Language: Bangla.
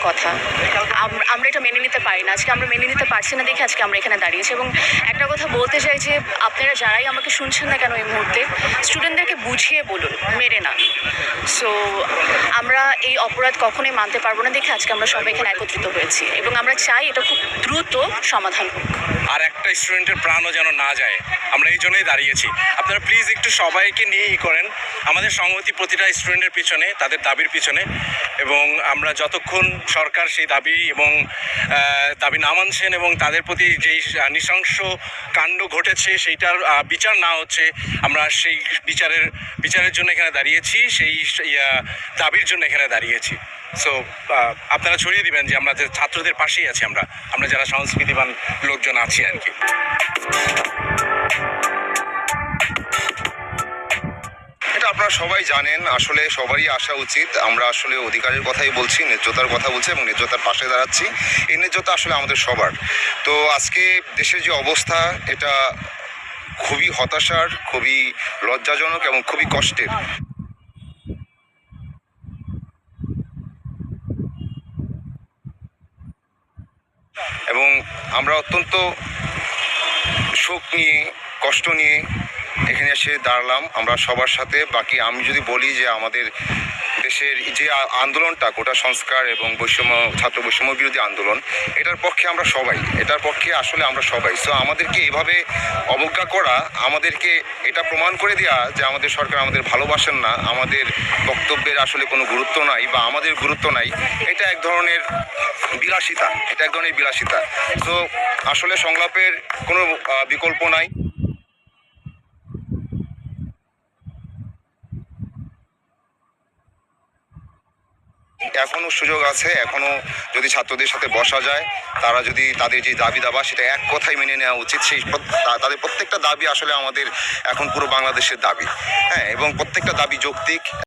কথা। আমরা এটা মেনে নিতে পারি না। আজকে আমরা মেনে নিতে পারছি না দেখে আজকে আমরা এখানে দাঁড়িয়েছি। এবং একটা কথা বলতে চাই যে আপনারা যারাই আমাকে শুনছেন না কেন এই মুহূর্তে, স্টুডেন্টদেরকে বুঝিয়ে বলুন, মেরে না। সো আমরা এই অপরাধ কখনোই মানতে পারবো না দেখে আজকে আমরা সবাই এখানে একত্রিত হয়েছি এবং আমরা চাই এটা খুব দ্রুত সমাধান হোক। আর একটা স্টুডেন্টের প্রাণও যেন না যায়, আমরা এই জন্যই দাঁড়িয়েছি। আপনারা প্লিজ একটু সবাইকে নিয়েই করেন, আমাদের সংহতি প্রতিটা স্টুডেন্টের পিছনে, তাদের দাবির পিছনে। এবং আমরা যতক্ষণ সরকার সেই দাবি এবং দাবি না মানছেন এবং তাদের প্রতি যেই নৃশংস কাণ্ড ঘটেছে সেইটার বিচার না হচ্ছে, আমরা সেই বিচারের জন্য এখানে দাঁড়িয়েছি, সেই দাবির জন্য এখানে দাঁড়িয়েছি। সো আপনারা ছড়িয়ে দিবেন যে আমরা ছাত্রদের পাশেই আছি, আমরা যারা সংস্কৃতিবান লোকজন আছি আর কি। এটা আপনারা সবাই জানেন, আসলে সবারই আসা উচিত। আমরা আসলে অধিকারের কথাই বলছি, ন্যায্যতার কথা বলছি এবং ন্যায্যতার পাশে দাঁড়াচ্ছি। এই ন্যায্যতা আসলে আমাদের সবার। তো আজকে দেশের যে অবস্থা, এটা খুবই হতাশার, খুবই লজ্জাজনক এবং খুবই কষ্টের। এবং আমরা অত্যন্ত শোক নিয়ে, কষ্ট নিয়ে এখানে এসে দাঁড়ালাম আমরা সবার সাথে। বাকি আমি যদি বলি যে আমাদের দেশের যে আন্দোলনটা, কোটা সংস্কার এবং ছাত্র বৈষম্য বিরোধী আন্দোলন, এটার পক্ষে আমরা সবাই, এটার পক্ষে আসলে আমরা সবাই। সো আমাদেরকে এভাবে অবজ্ঞা করা, আমাদেরকে এটা প্রমাণ করে দেওয়া যে আমাদের সরকার আমাদের ভালোবাসেন না, আমাদের বক্তব্যের আসলে কোনো গুরুত্ব নাই বা আমাদের গুরুত্ব নাই, এটা এক ধরনের বিলাসিতা। তো আসলে সংলাপের কোনো বিকল্প নাই। এখনো সুযোগ আছে, এখনো যদি ছাত্রদের সাথে বসা যায়, তারা যদি তাদের যে দাবি দাবা সেটা এক কথাই মেনে নেওয়া উচিত। তাদের প্রত্যেকটা দাবি আসলে আমাদের এখন পুরো বাংলাদেশের দাবি, হ্যাঁ, এবং প্রত্যেকটা দাবি যৌক্তিক।